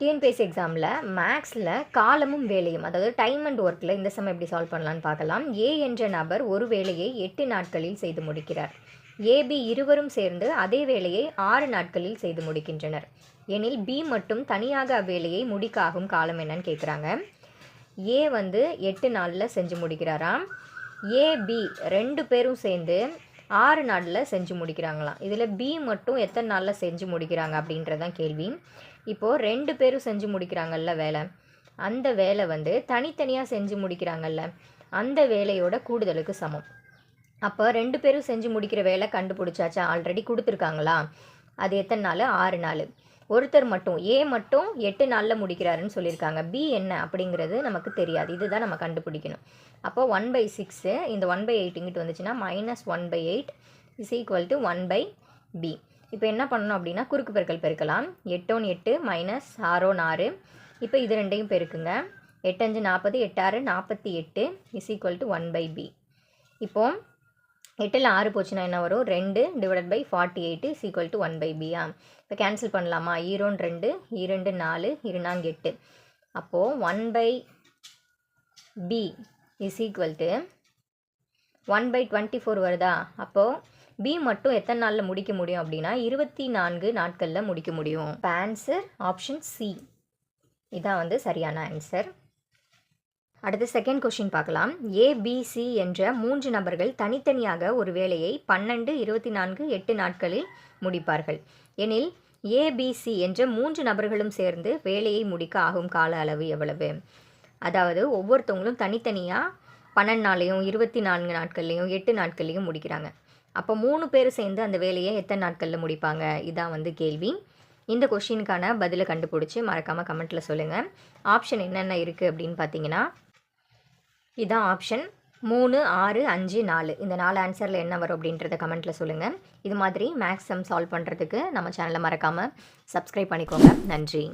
TNPSC எக்ஸாமில் மேக்ஸில் காலமும் வேலையும், அதாவது டைம் அண்ட் ஒர்க்கில் இந்த சம் எப்படி சால்வ் பண்ணலான்னு பார்க்கலாம். ஏ என்ற நபர் ஒரு வேலையை 8 நாட்களில் செய்து முடிக்கிறார். ஏபி இருவரும் சேர்ந்து அதே வேலையை 6 நாட்களில் செய்து முடிக்கின்றனர். எனில் பி மட்டும் தனியாக அவ்வேலையை முடிக்க ஆகும் காலம் என்னன்னு கேட்குறாங்க. ஏ 8 நாளில் செஞ்சு முடிக்கிறாராம். ஏபி 2 பேரும் சேர்ந்து 6 நாளில் செஞ்சு முடிக்கிறாங்களாம். இதில் பி மட்டும் எத்தனை நாளில் செஞ்சு முடிக்கிறாங்க அப்படின்றதான் கேள்வி. இப்போது 2 பேரும் செஞ்சு முடிக்கிறாங்கல்ல வேலை, அந்த வேலை தனித்தனியாக செஞ்சு முடிக்கிறாங்கல்ல, அந்த வேலையோட கூடுதலுக்கு சமம். அப்போ 2 பேரும் செஞ்சு முடிக்கிற வேலை கண்டுபிடிச்சாச்சா, ஆல்ரெடி கொடுத்துருக்காங்களா, அது எத்தனை நாள், 6 நாள். ஒருத்தர் மட்டும் ஏ மட்டும் 8 நாளில் முடிக்கிறாருன்னு சொல்லியிருக்காங்க. பி என்ன அப்படிங்கிறது நமக்கு தெரியாது, இதுதான் நம்ம கண்டுபிடிக்கணும். அப்போ 1/6, இந்த 1/8 இங்கிட்டு வந்துச்சுன்னா -1/8 இஸ் ஈக்குவல் டு 1/b. இப்போ என்ன பண்ணணும் அப்படின்னா குறுக்கு பெருக்கல் பெருக்கலாம். 8 1 8 -6 6. இப்போ இது ரெண்டையும் பெருக்குங்க. 8 5 40, 8 6 48 இஸ் ஈக்குவல் டு 1/b. இப்போது 8ல் 6 போச்சுன்னா என்ன வரும், 2 / 48 இஸ் ஈக்குவல் டு 1/b. இப்போ கேன்சல் பண்ணலாமா, 2 2 2 4 2 4 8. அப்போது 1/b இஸ் ஈக்குவல் டு 1/24 வருதா. அப்போது பி மட்டும் எத்தனை நாளில் முடிக்க முடியும் அப்படின்னா 24 நாட்களில் முடிக்க முடியும். இப்போ ஆன்சர் ஆப்ஷன் சி, இதான் சரியான ஆன்சர். அடுத்து செகண்ட் கொஷின் பார்க்கலாம். ஏபிசி என்ற 3 நபர்கள் தனித்தனியாக ஒரு வேலையை 12 24 8 நாட்களில் முடிப்பார்கள். எனில் ஏபிசி என்ற 3 நபர்களும் சேர்ந்து வேலையை முடிக்க ஆகும் கால அளவு எவ்வளவு? அதாவது ஒவ்வொருத்தவங்களும் தனித்தனியாக 12 நாளையும் 24 நாட்கள்லையும் 8 நாட்கள்லையும் முடிக்கிறாங்க. அப்போ 3 பேர் சேர்ந்து அந்த வேலையை எத்தனை நாட்களில் முடிப்பாங்க, இதான் கேள்வி. இந்த கொஷினுக்கான பதிலை கண்டுபிடிச்சி மறக்காமல் கமெண்ட்டில் சொல்லுங்கள். ஆப்ஷன் என்னென்ன இருக்குது அப்படின்னு பார்த்தீங்கன்னா, இதான் ஆப்ஷன் 3 6 5 4. இந்த 4 ஆன்சரில் என்ன வரும் அப்படின்றத கமெண்ட்டில் சொல்லுங்கள். இது மாதிரி மேக்ஸ் சம் சால்வ் பண்ணுறதுக்கு நம்ம சேனலை மறக்காமல் சப்ஸ்கிரைப் பண்ணிக்கோங்க. நன்றி.